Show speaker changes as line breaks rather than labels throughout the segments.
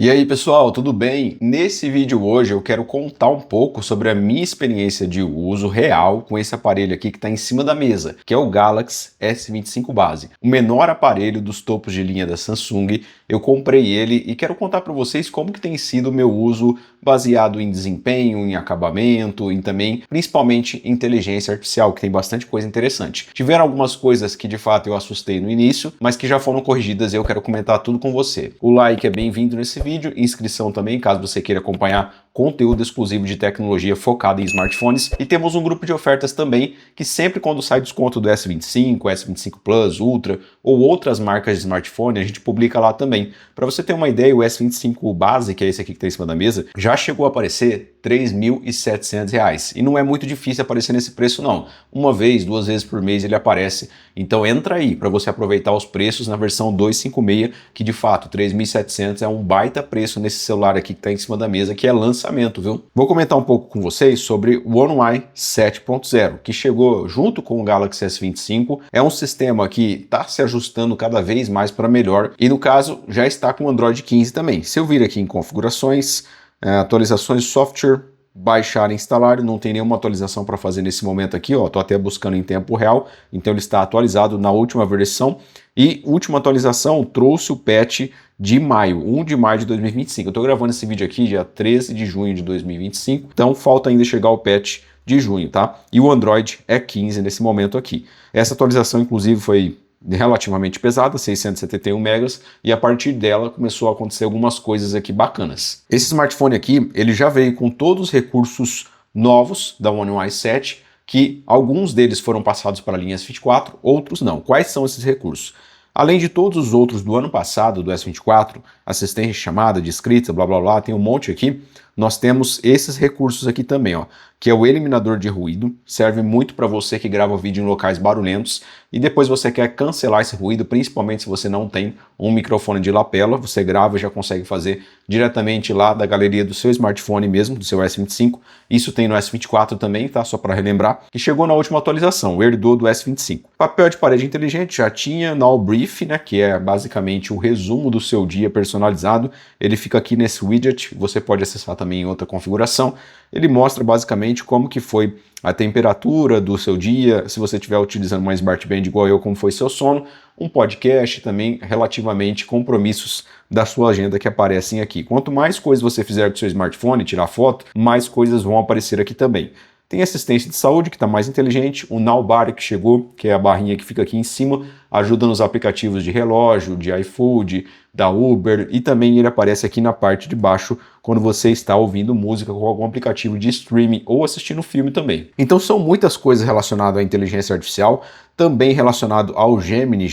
E aí pessoal, tudo bem? Nesse vídeo hoje eu quero contar um pouco sobre a minha experiência de uso real com esse aparelho aqui que está em cima da mesa, que é o Galaxy S25 Base, o menor aparelho dos topos de linha da Samsung. Eu comprei ele e quero contar para vocês como que tem sido o meu uso baseado em desempenho, em acabamento e também, principalmente, inteligência artificial, que tem bastante coisa interessante. Tiveram algumas coisas que de fato eu assustei no início, mas que já foram corrigidas e eu quero comentar tudo com você. O like é bem-vindo nesse vídeo, inscrição também, caso você queira acompanhar conteúdo exclusivo de tecnologia focado em smartphones. E temos um grupo de ofertas também, que sempre quando sai desconto do S25, S25 Plus, Ultra ou outras marcas de smartphone, a gente publica lá também. Para você ter uma ideia, o S25 Base, que é esse aqui que está em cima da mesa, já chegou a aparecer R$ 3.700. E não é muito difícil aparecer nesse preço não. Uma vez, duas vezes por mês ele aparece. Então entra aí para você aproveitar os preços na versão 256, que de fato R$ 3.700 é um baita preço nesse celular aqui que está em cima da mesa, que é lançamento, viu? Vou comentar um pouco com vocês sobre o One UI 7.0, que chegou junto com o Galaxy S25. É um sistema que está se ajustando cada vez mais para melhor e no caso já está com o Android 15 também. Se eu vir aqui em configurações, atualizações de software, baixar e instalar, não tem nenhuma atualização para fazer nesse momento aqui, ó, tô até buscando em tempo real, então ele está atualizado na última versão e última atualização trouxe o patch de maio, 1 de maio de 2025. Eu tô gravando esse vídeo aqui dia 13 de junho de 2025, então falta ainda chegar o patch de junho, tá? E o Android é 15 nesse momento aqui. Essa atualização inclusive foi relativamente pesada, 671 megas, e a partir dela começou a acontecer algumas coisas aqui bacanas. Esse smartphone aqui, ele já veio com todos os recursos novos da One UI 7, que alguns deles foram passados para a linha S24, outros não. Quais são esses recursos? Além de todos os outros do ano passado, do S24, assistência de chamada, de escrita, blá blá blá, tem um monte aqui, nós temos esses recursos aqui também, ó, que é o eliminador de ruído, serve muito para você que grava vídeo em locais barulhentos e depois você quer cancelar esse ruído, principalmente se você não tem um microfone de lapela, você grava e já consegue fazer diretamente lá da galeria do seu smartphone mesmo, do seu S25. Isso tem no S24 também, tá? Só para relembrar, que chegou na última atualização, herdou do S25. Papel de parede inteligente já tinha Now Brief, né, que é basicamente o resumo do seu dia personalizado. Ele fica aqui nesse widget, você pode acessar também em outra configuração. Ele mostra basicamente como que foi a temperatura do seu dia, se você estiver utilizando uma Smart Band igual eu, como foi seu sono, um podcast também relativamente compromissos da sua agenda que aparecem aqui. Quanto mais coisas você fizer do seu smartphone, tirar foto, mais coisas vão aparecer aqui também. Tem assistência de saúde, que está mais inteligente, o Now Bar que chegou, que é a barrinha que fica aqui em cima, ajuda nos aplicativos de relógio, de iFood, da Uber, e também ele aparece aqui na parte de baixo quando você está ouvindo música com algum aplicativo de streaming ou assistindo filme também. Então são muitas coisas relacionadas à inteligência artificial, também relacionado ao Gemini,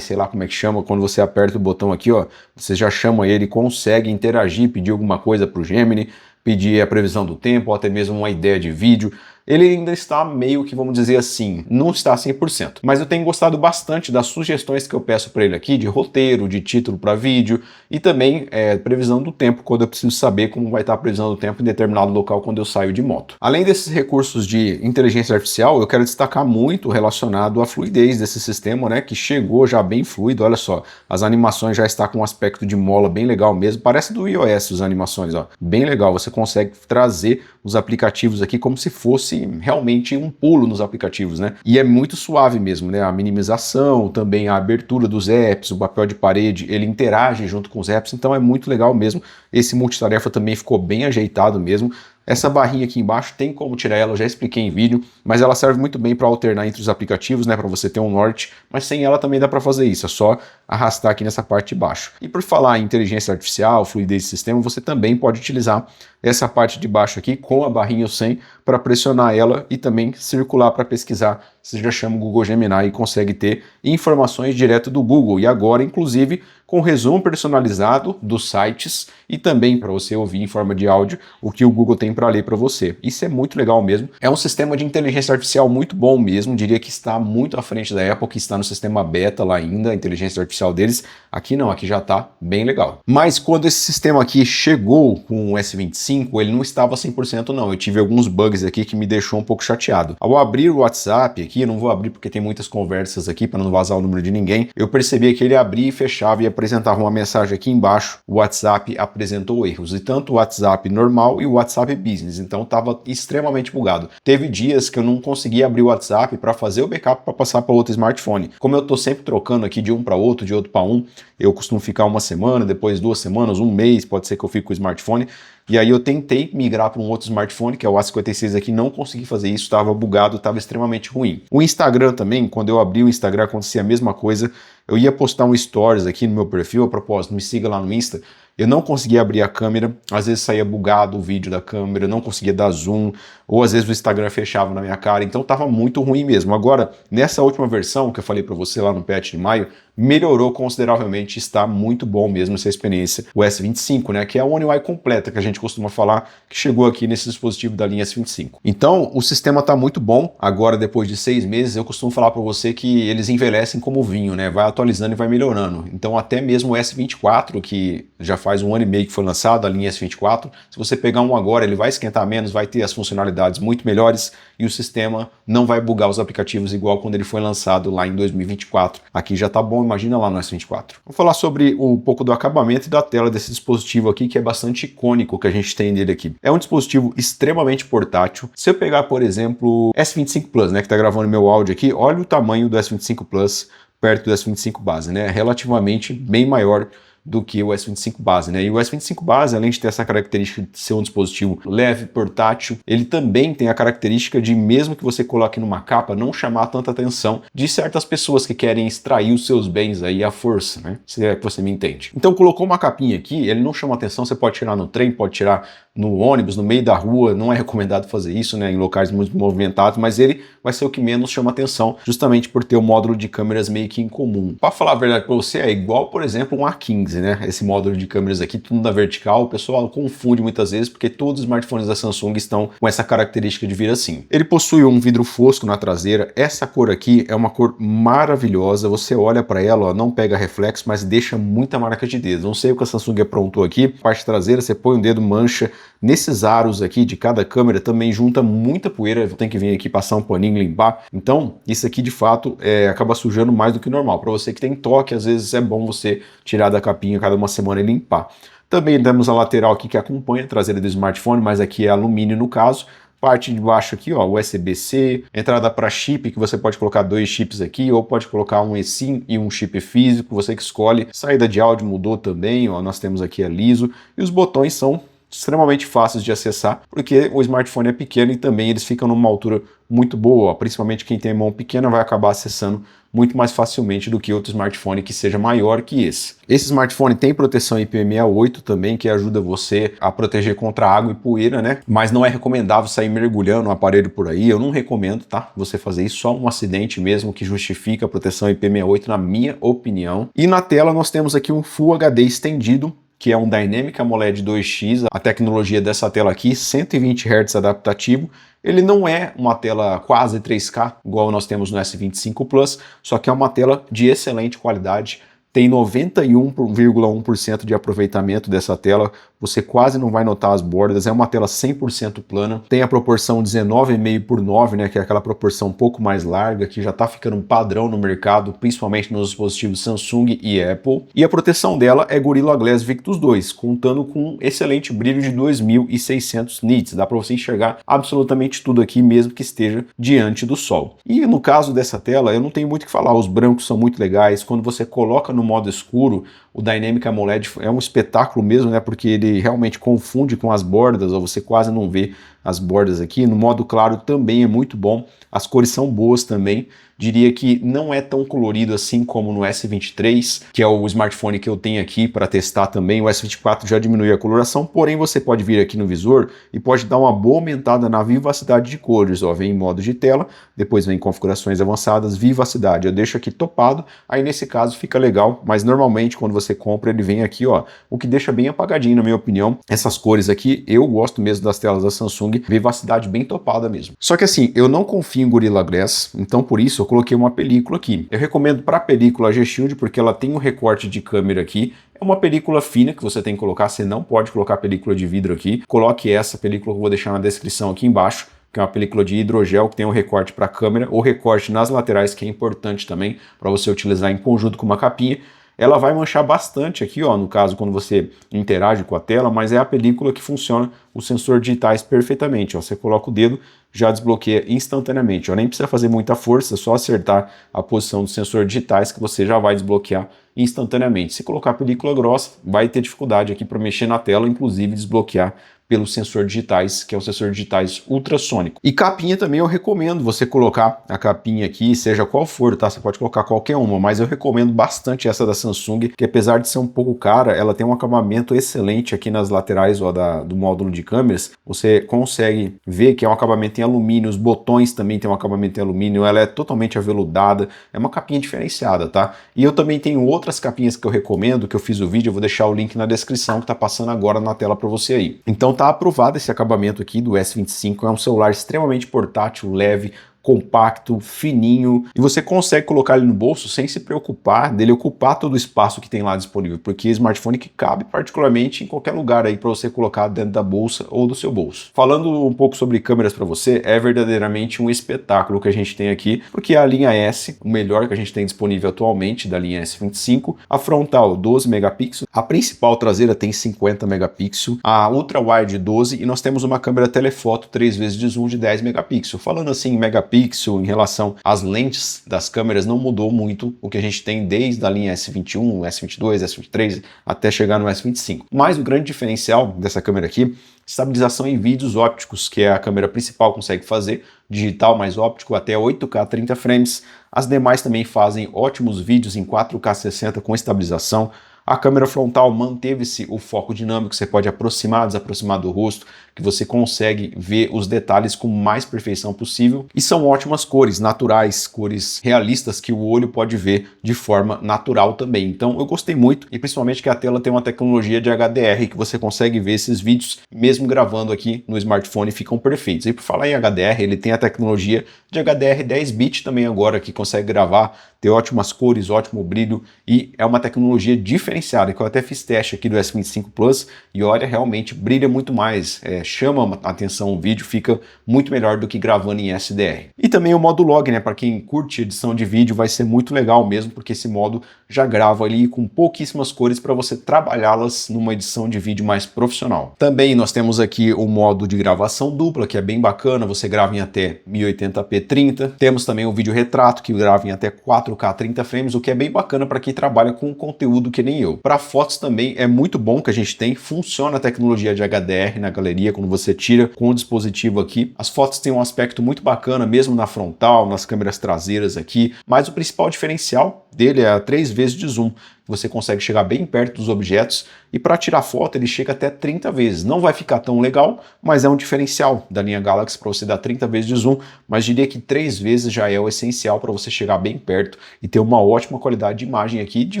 sei lá como é que chama, quando você aperta o botão aqui, ó, você já chama ele, consegue interagir, pedir alguma coisa para o Gemini, pedir a previsão do tempo, ou até mesmo uma ideia de vídeo. Ele ainda está meio que, vamos dizer assim, não está 100%. Mas eu tenho gostado bastante das sugestões que eu peço para ele aqui, de roteiro, de título para vídeo, e também previsão do tempo, quando eu preciso saber como vai estar a previsão do tempo em determinado local quando eu saio de moto. Além desses recursos de inteligência artificial, eu quero destacar muito relacionado à fluidez desse sistema, né, que chegou já bem fluido. Olha só, as animações já estão com um aspecto de mola bem legal mesmo, parece do iOS as animações, ó, bem legal. Você consegue trazer os aplicativos aqui como se fosse realmente um pulo nos aplicativos, né? E é muito suave mesmo, né? A minimização, também a abertura dos apps, o papel de parede, ele interage junto com os apps, então é muito legal mesmo. Esse multitarefa também ficou bem ajeitado mesmo. Essa barrinha aqui embaixo tem como tirar ela, eu já expliquei em vídeo, mas ela serve muito bem para alternar entre os aplicativos, né, para você ter um norte, mas sem ela também dá para fazer isso, é só arrastar aqui nessa parte de baixo. E por falar em inteligência artificial, fluidez de sistema, você também pode utilizar essa parte de baixo aqui com a barrinha ou sem para pressionar ela e também circular para pesquisar. Você já chama o Google Gemini e consegue ter informações direto do Google. E agora, inclusive, com resumo personalizado dos sites e também para você ouvir em forma de áudio o que o Google tem para ler para você. Isso é muito legal mesmo. É um sistema de inteligência artificial muito bom mesmo. Diria que está muito à frente da Apple, que está no sistema beta lá ainda, a inteligência artificial deles. Aqui não, aqui já está bem legal. Mas quando esse sistema aqui chegou com o S25, ele não estava 100% não. Eu tive alguns bugs aqui que me deixou um pouco chateado. Ao abrir o WhatsApp aqui, eu não vou abrir porque tem muitas conversas aqui para não vazar o número de ninguém, eu percebi que ele abria e fechava e apresentava uma mensagem aqui embaixo, o WhatsApp apresentou erros, e tanto o WhatsApp normal e o WhatsApp Business, então estava extremamente bugado. Teve dias que eu não conseguia abrir o WhatsApp para fazer o backup para passar para outro smartphone. Como eu estou sempre trocando aqui de um para outro, de outro para um, eu costumo ficar uma semana, depois 2 semanas, um mês, pode ser que eu fique com o smartphone. E aí eu tentei migrar para um outro smartphone, que é o A56 aqui, não consegui fazer isso, estava bugado, estava extremamente ruim. O Instagram também, quando eu abri o Instagram acontecia a mesma coisa. Eu ia postar um stories aqui no meu perfil, a propósito, me siga lá no Insta. Eu não conseguia abrir a câmera, às vezes saía bugado o vídeo da câmera, eu não conseguia dar zoom, ou às vezes o Instagram fechava na minha cara, então tava muito ruim mesmo. Agora, nessa última versão que eu falei para você lá no patch de maio, melhorou consideravelmente, está muito bom mesmo essa experiência, o S25, né, que é a One UI completa que a gente costuma falar, que chegou aqui nesse dispositivo da linha S25. Então, o sistema está muito bom. Agora, depois de 6 meses, eu costumo falar para você que eles envelhecem como vinho, né, vai atualizando e vai melhorando. Então, até mesmo o S24, que já faz 1 ano e meio que foi lançado, a linha S24, se você pegar um agora, ele vai esquentar menos, vai ter as funcionalidades muito melhores e o sistema não vai bugar os aplicativos igual quando ele foi lançado lá em 2024. Aqui já tá bom, imagina lá no S24. Vou falar sobre um pouco do acabamento e da tela desse dispositivo aqui, que é bastante icônico que a gente tem dele aqui. É um dispositivo extremamente portátil. Se eu pegar, por exemplo, S25 Plus, né, que tá gravando meu áudio aqui, olha o tamanho do S25 Plus perto do S25 base, né? Relativamente bem maior do que o S25 base, né? E o S25 base, além de ter essa característica de ser um dispositivo leve, portátil, ele também tem a característica de, mesmo que você coloque numa capa, não chamar tanta atenção de certas pessoas que querem extrair os seus bens aí à força, né? Se é que você me entende. Então colocou uma capinha aqui, ele não chama atenção, você pode tirar no trem, pode tirar no ônibus, no meio da rua, não é recomendado fazer isso, né, em locais muito movimentados, mas ele vai ser o que menos chama atenção, justamente por ter o módulo de câmeras meio que em comum. Para falar a verdade para você, é igual, por exemplo, um A15, né, esse módulo de câmeras aqui, tudo na vertical, o pessoal confunde muitas vezes, porque todos os smartphones da Samsung estão com essa característica de vir assim. Ele possui um vidro fosco na traseira, essa cor aqui é uma cor maravilhosa, você olha para ela, ó, não pega reflexo, mas deixa muita marca de dedo. Não sei o que a Samsung aprontou aqui, parte traseira, você põe o dedo, mancha. Nesses aros aqui de cada câmera também junta muita poeira, tem que vir aqui passar um paninho e limpar. Então, isso aqui de fato acaba sujando mais do que normal. Para você que tem toque, às vezes é bom você tirar da capinha cada uma semana e limpar. Também temos a lateral aqui que acompanha a traseira do smartphone, mas aqui é alumínio no caso. Parte de baixo aqui, ó, USB-C, entrada para chip, que você pode colocar 2 chips aqui, ou pode colocar um eSIM e um chip físico, você que escolhe. Saída de áudio mudou também, ó, nós temos aqui a liso, e os botões são extremamente fáceis de acessar, porque o smartphone é pequeno e também eles ficam numa altura muito boa, ó. Principalmente quem tem mão pequena vai acabar acessando muito mais facilmente do que outro smartphone que seja maior que esse. Esse smartphone tem proteção IP68 também, que ajuda você a proteger contra água e poeira, né? Mas não é recomendável sair mergulhando o aparelho por aí, eu não recomendo, tá? Você fazer isso, só um acidente mesmo que justifica a proteção IP68, na minha opinião. E na tela nós temos aqui um Full HD estendido, que é um Dynamic AMOLED 2X, a tecnologia dessa tela aqui, 120 Hz adaptativo. Ele não é uma tela quase 3K, igual nós temos no S25 Plus, só que é uma tela de excelente qualidade, tem 91,1% de aproveitamento dessa tela, você quase não vai notar as bordas, é uma tela 100% plana, tem a proporção 19,5:9, né, que é aquela proporção um pouco mais larga, que já está ficando um padrão no mercado, principalmente nos dispositivos Samsung e Apple, e a proteção dela é Gorilla Glass Victus 2, contando com um excelente brilho de 2600 nits, dá para você enxergar absolutamente tudo aqui, mesmo que esteja diante do sol. E no caso dessa tela, eu não tenho muito o que falar, os brancos são muito legais, quando você coloca no modo escuro, o Dynamic AMOLED é um espetáculo mesmo, né, porque ele realmente confunde com as bordas, ou você quase não vê as bordas aqui. No modo claro também é muito bom, as cores são boas também. Diria que não é tão colorido assim como no S23, que é o smartphone que eu tenho aqui para testar também. O S24 já diminui a coloração, porém você pode vir aqui no visor e pode dar uma boa aumentada na vivacidade de cores. Ó, vem em modo de tela, depois vem em configurações avançadas, vivacidade. Eu deixo aqui topado, aí nesse caso fica legal, mas normalmente quando você compra ele vem aqui, ó, o que deixa bem apagadinho na minha opinião. Essas cores aqui, eu gosto mesmo das telas da Samsung, vivacidade bem topada mesmo. Só que assim, eu não confio em Gorilla Glass, então por isso eu coloquei uma película aqui. Eu recomendo para a película a G-Shield porque ela tem um recorte de câmera aqui. É uma película fina que você tem que colocar, você não pode colocar película de vidro aqui. Coloque essa película que eu vou deixar na descrição aqui embaixo, que é uma película de hidrogel que tem um recorte para a câmera, ou recorte nas laterais, que é importante também para você utilizar em conjunto com uma capinha. ela vai manchar bastante aqui, ó, no caso quando você interage com a tela, mas é a película que funciona os sensores digitais perfeitamente, ó. Você coloca o dedo, já desbloqueia instantaneamente, ó. Nem precisa fazer muita força, é só acertar a posição dos sensores digitais que você já vai desbloquear instantaneamente. Se colocar película grossa, vai ter dificuldade aqui para mexer na tela, inclusive desbloquear pelos sensores digitais, que é o sensor digitais ultrassônico. E capinha também eu recomendo você colocar a capinha aqui, seja qual for, tá? Você pode colocar qualquer uma, mas eu recomendo bastante essa da Samsung, que apesar de ser um pouco cara, ela tem um acabamento excelente aqui nas laterais, ó, do módulo de câmeras. Você consegue ver que é um acabamento em alumínio, os botões também tem um acabamento em alumínio, ela é totalmente aveludada, é uma capinha diferenciada, tá? E eu também tenho outras capinhas que eu recomendo, que eu fiz o vídeo, eu vou deixar o link na descrição, que tá passando agora na tela para você aí. Então tá aprovado esse acabamento aqui do S25, é um celular extremamente portátil, leve, compacto, fininho, e você consegue colocar ele no bolso sem se preocupar dele ocupar todo o espaço que tem lá disponível, porque é smartphone que cabe particularmente em qualquer lugar aí para você colocar dentro da bolsa ou do seu bolso. Falando um pouco sobre câmeras para você, é verdadeiramente um espetáculo que a gente tem aqui, porque a linha S, o melhor que a gente tem disponível atualmente da linha S25, a frontal 12 megapixels, a principal traseira tem 50 megapixels, a ultra wide 12 e nós temos uma câmera telefoto 3 vezes de zoom de 10 megapixels. Falando assim em megapixels, em relação às lentes das câmeras, não mudou muito o que a gente tem desde a linha S21, S22, S23 até chegar no S25. Mas o grande diferencial dessa câmera aqui, estabilização em vídeos ópticos, que é a câmera principal consegue fazer, digital mais óptico até 8K 30 frames. As demais também fazem ótimos vídeos em 4K 60 com estabilização. A câmera frontal manteve-se o foco dinâmico, você pode aproximar, desaproximar do rosto, que você consegue ver os detalhes com mais perfeição possível. E são ótimas cores, naturais, cores realistas que o olho pode ver de forma natural também. Então eu gostei muito, e principalmente que a tela tem uma tecnologia de HDR, que você consegue ver esses vídeos, mesmo gravando aqui no smartphone, ficam perfeitos. E por falar em HDR, ele tem a tecnologia de HDR 10 bit também agora, que consegue gravar, ter ótimas cores, ótimo brilho, e é uma tecnologia diferenciada, que eu até fiz teste aqui do S25 Plus, e olha, realmente brilha muito mais, chama a atenção o vídeo, fica muito melhor do que gravando em SDR. E também o modo log, né, para quem curte edição de vídeo vai ser muito legal mesmo, porque esse modo já grava ali com pouquíssimas cores para você trabalhá-las numa edição de vídeo mais profissional. Também nós temos aqui o modo de gravação dupla, que é bem bacana, você grava em até 1080p 30. Temos também o vídeo retrato, que grava em até 4K 30 frames, o que é bem bacana para quem trabalha com conteúdo que nem eu. Para fotos também é muito bom que a gente tem, funciona a tecnologia de HDR na galeria, quando você tira com o dispositivo aqui. As fotos têm um aspecto muito bacana, mesmo na frontal, nas câmeras traseiras aqui, mas o principal diferencial dele é a 3 vezes de zoom. Você consegue chegar bem perto dos objetos e para tirar foto ele chega até 30 vezes. Não vai ficar tão legal, mas é um diferencial da linha Galaxy para você dar 30 vezes de zoom, mas diria que 3 vezes já é o essencial para você chegar bem perto e ter uma ótima qualidade de imagem aqui, de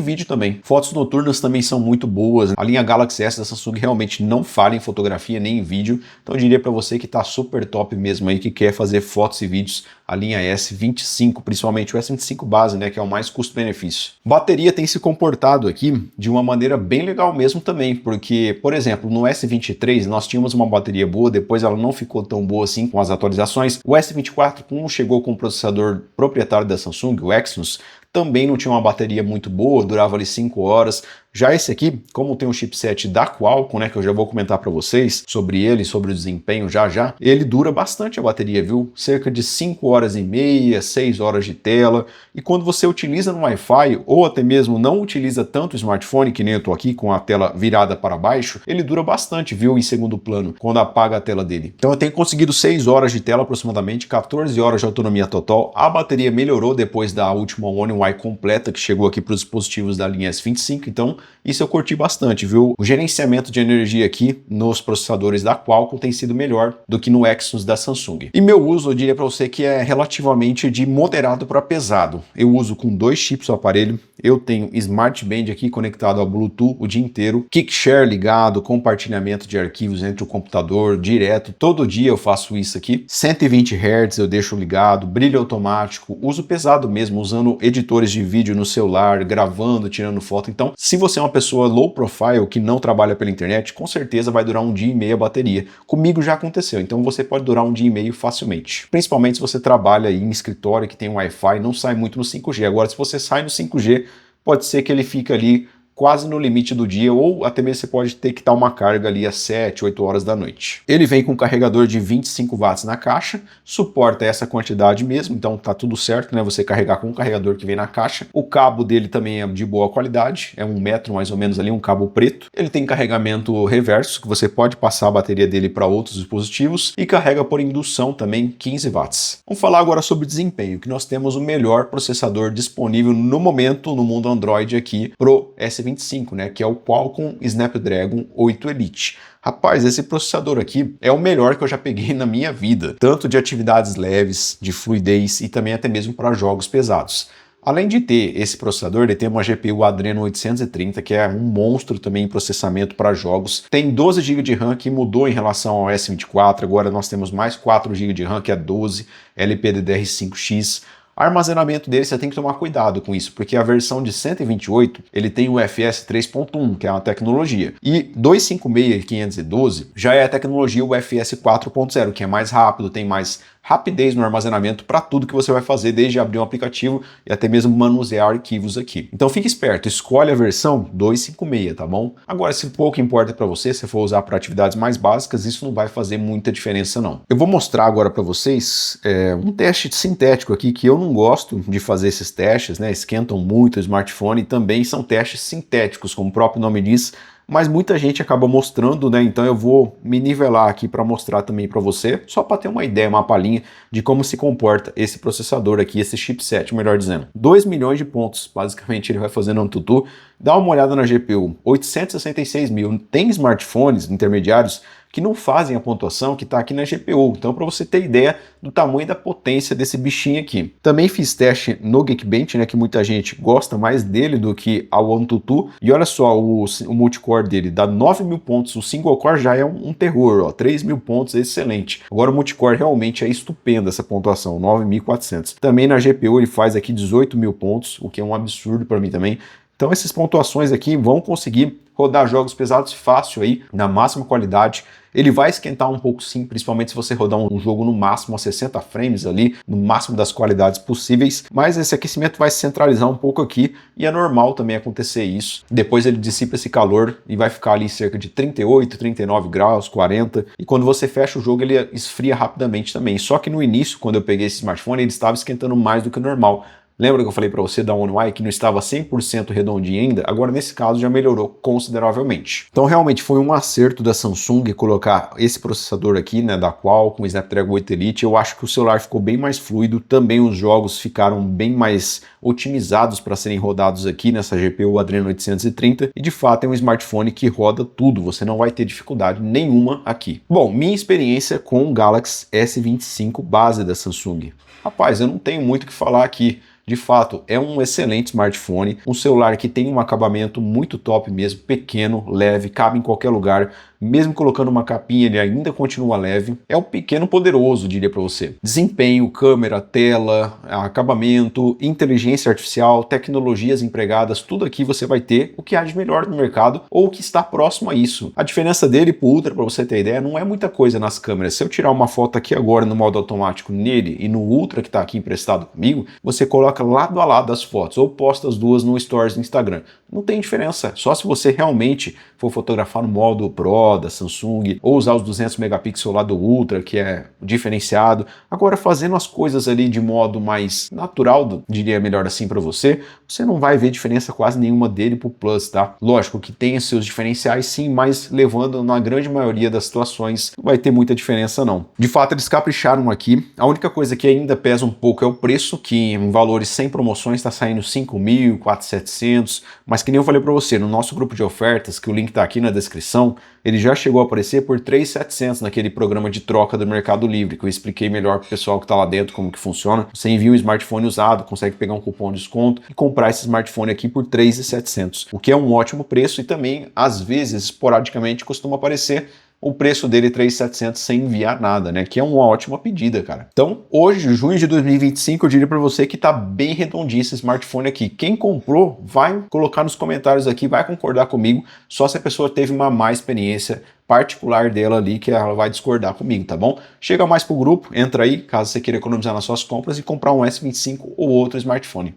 vídeo também. Fotos noturnas também são muito boas. A linha Galaxy S da Samsung realmente não falha em fotografia nem em vídeo, então eu diria para você que está super top mesmo aí, que quer fazer fotos e vídeos, a linha S25, principalmente o S25 base, né, que é o mais custo-benefício. Bateria tem se comportado aqui de uma maneira bem legal mesmo também, porque, por exemplo, no S23 nós tínhamos uma bateria boa, depois ela não ficou tão boa assim com as atualizações. O S24, como chegou com o processador proprietário da Samsung, o Exynos, também não tinha uma bateria muito boa, durava ali 5 horas. Já esse aqui, como tem um chipset da Qualcomm, né, que eu já vou comentar para vocês sobre ele, sobre o desempenho já, ele dura bastante a bateria, viu? Cerca de 5 horas e meia, 6 horas de tela. E quando você utiliza no Wi-Fi, ou até mesmo não utiliza tanto o smartphone, que nem eu tô aqui com a tela virada para baixo, ele dura bastante, viu, em segundo plano, quando apaga a tela dele. Então eu tenho conseguido 6 horas de tela aproximadamente, 14 horas de autonomia total. A bateria melhorou depois da última One UI completa, que chegou aqui para os dispositivos da linha S25, então isso eu curti bastante, viu? O gerenciamento de energia aqui nos processadores da Qualcomm tem sido melhor do que no Exynos da Samsung. E meu uso, eu diria para você que é relativamente de moderado para pesado. Eu uso com 2 chips o aparelho, eu tenho Smart Band aqui conectado ao Bluetooth o dia inteiro, Kickshare ligado, compartilhamento de arquivos entre o computador direto, todo dia eu faço isso aqui, 120 Hz eu deixo ligado, brilho automático, uso pesado mesmo, usando editores de vídeo no celular, gravando, tirando foto. Então, se você é uma pessoa low profile que não trabalha pela internet, com certeza vai durar 1 dia e meio a bateria. Comigo já aconteceu, então você pode durar 1 dia e meio facilmente. Principalmente se você trabalha aí em escritório que tem Wi-Fi, não sai muito no 5G. Agora, se você sai no 5G, pode ser que ele fique ali quase no limite do dia, ou até mesmo você pode ter que dar uma carga ali às 7, 8 horas da noite. Ele vem com um carregador de 25 watts na caixa, suporta essa quantidade mesmo, então tá tudo certo, né? Você carregar com o carregador que vem na caixa. O cabo dele também é de boa qualidade, é 1 metro mais ou menos ali, um cabo preto. Ele tem carregamento reverso, que você pode passar a bateria dele para outros dispositivos, e carrega por indução também 15 watts. Vamos falar agora sobre desempenho, que nós temos o melhor processador disponível no momento no mundo Android aqui pro S25, né, que é o Qualcomm Snapdragon 8 Elite. Rapaz, esse processador aqui é o melhor que eu já peguei na minha vida, tanto de atividades leves, de fluidez e também até mesmo para jogos pesados. Além de ter esse processador, ele tem uma GPU Adreno 830, que é um monstro também em processamento para jogos. Tem 12 GB de RAM, que mudou em relação ao S24, agora nós temos mais 4 GB de RAM, que é 12, LPDDR5X. Armazenamento dele, você tem que tomar cuidado com isso, porque a versão de 128, ele tem o UFS 3.1, que é uma tecnologia, e 256 e 512 já é a tecnologia UFS 4.0, que é mais rápido, tem mais rapidez no armazenamento para tudo que você vai fazer, desde abrir um aplicativo e até mesmo manusear arquivos aqui. Então fique esperto, escolhe a versão 256, tá bom? Agora, se pouco importa para você, se for usar para atividades mais básicas, isso não vai fazer muita diferença não. Eu vou mostrar agora para vocês um teste sintético aqui, que eu não gosto de fazer esses testes, né? Esquentam muito o smartphone e também são testes sintéticos, como o próprio nome diz, mas muita gente acaba mostrando, né? Então eu vou me nivelar aqui para mostrar também para você, só para ter uma ideia, uma palhinha de como se comporta esse processador aqui, esse chipset, melhor dizendo. 2 milhões de pontos, basicamente ele vai fazendo um tutu. Dá uma olhada na GPU, 866 mil. Tem smartphones intermediários que não fazem a pontuação que está aqui na GPU. Então, para você ter ideia do tamanho da potência desse bichinho aqui. Também fiz teste no Geekbench, né, que muita gente gosta mais dele do que ao AnTuTu. E olha só, o multicore dele dá 9 mil pontos. O single core já é um terror, ó, 3 mil pontos, é excelente. Agora o multicore realmente é estupendo essa pontuação, 9.400. Também na GPU ele faz aqui 18 mil pontos, o que é um absurdo para mim também. Então essas pontuações aqui vão conseguir rodar jogos pesados fácil aí, na máxima qualidade. Ele vai esquentar um pouco sim, principalmente se você rodar um jogo no máximo a 60 frames ali, no máximo das qualidades possíveis, mas esse aquecimento vai se centralizar um pouco aqui e é normal também acontecer isso. Depois ele dissipa esse calor e vai ficar ali cerca de 38, 39 graus, 40, e quando você fecha o jogo ele esfria rapidamente também. Só que no início, quando eu peguei esse smartphone, ele estava esquentando mais do que o normal. Lembra que eu falei para você da One UI que não estava 100% redondinho ainda? Agora nesse caso já melhorou consideravelmente. Então realmente foi um acerto da Samsung colocar esse processador aqui, né, da Qualcomm, Snapdragon 8 Elite. Eu acho que o celular ficou bem mais fluido, também os jogos ficaram bem mais otimizados para serem rodados aqui nessa GPU Adreno 830 e de fato é um smartphone que roda tudo, você não vai ter dificuldade nenhuma aqui. Bom, minha experiência com o Galaxy S25 base da Samsung. Rapaz, eu não tenho muito o que falar aqui. De fato, é um excelente smartphone, um celular que tem um acabamento muito top mesmo, pequeno, leve, cabe em qualquer lugar, mesmo colocando uma capinha ele ainda continua leve. É um pequeno poderoso, diria para você. Desempenho, câmera, tela, acabamento, inteligência artificial, tecnologias empregadas, tudo aqui você vai ter o que há de melhor no mercado ou o que está próximo a isso. A diferença dele pro Ultra, para você ter ideia, não é muita coisa nas câmeras. Se eu tirar uma foto aqui agora no modo automático nele e no Ultra que está aqui emprestado comigo, você coloca lado a lado as fotos ou posta as duas no Stories do Instagram. Não tem diferença, só se você realmente for fotografar no modo Pro da Samsung ou usar os 200 megapixels lá do Ultra, que é diferenciado. Agora, fazendo as coisas ali de modo mais natural, diria melhor assim para você, você não vai ver diferença quase nenhuma dele pro Plus, tá? Lógico que tem seus diferenciais sim, mas levando na grande maioria das situações, não vai ter muita diferença não. De fato, eles capricharam aqui. A única coisa que ainda pesa um pouco é o preço, que em valores sem promoções está saindo 5.000, 4.700, mas que nem eu falei para você, no nosso grupo de ofertas, que o link está aqui na descrição, ele já chegou a aparecer por 3.700 naquele programa de troca do Mercado Livre, que eu expliquei melhor para o pessoal que está lá dentro como que funciona. Você envia um smartphone usado, consegue pegar um cupom de desconto e comprar esse smartphone aqui por 3.700, o que é um ótimo preço e também, às vezes, esporadicamente, costuma aparecer o preço dele 3.700 sem enviar nada, né? Que é uma ótima pedida, cara. Então, hoje, junho de 2025, eu diria para você que tá bem redondinho esse smartphone aqui. Quem comprou, vai colocar nos comentários aqui, vai concordar comigo, só se a pessoa teve uma má experiência particular dela ali, que ela vai discordar comigo, tá bom? Chega mais pro grupo, entra aí, caso você queira economizar nas suas compras e comprar um S25 ou outro smartphone.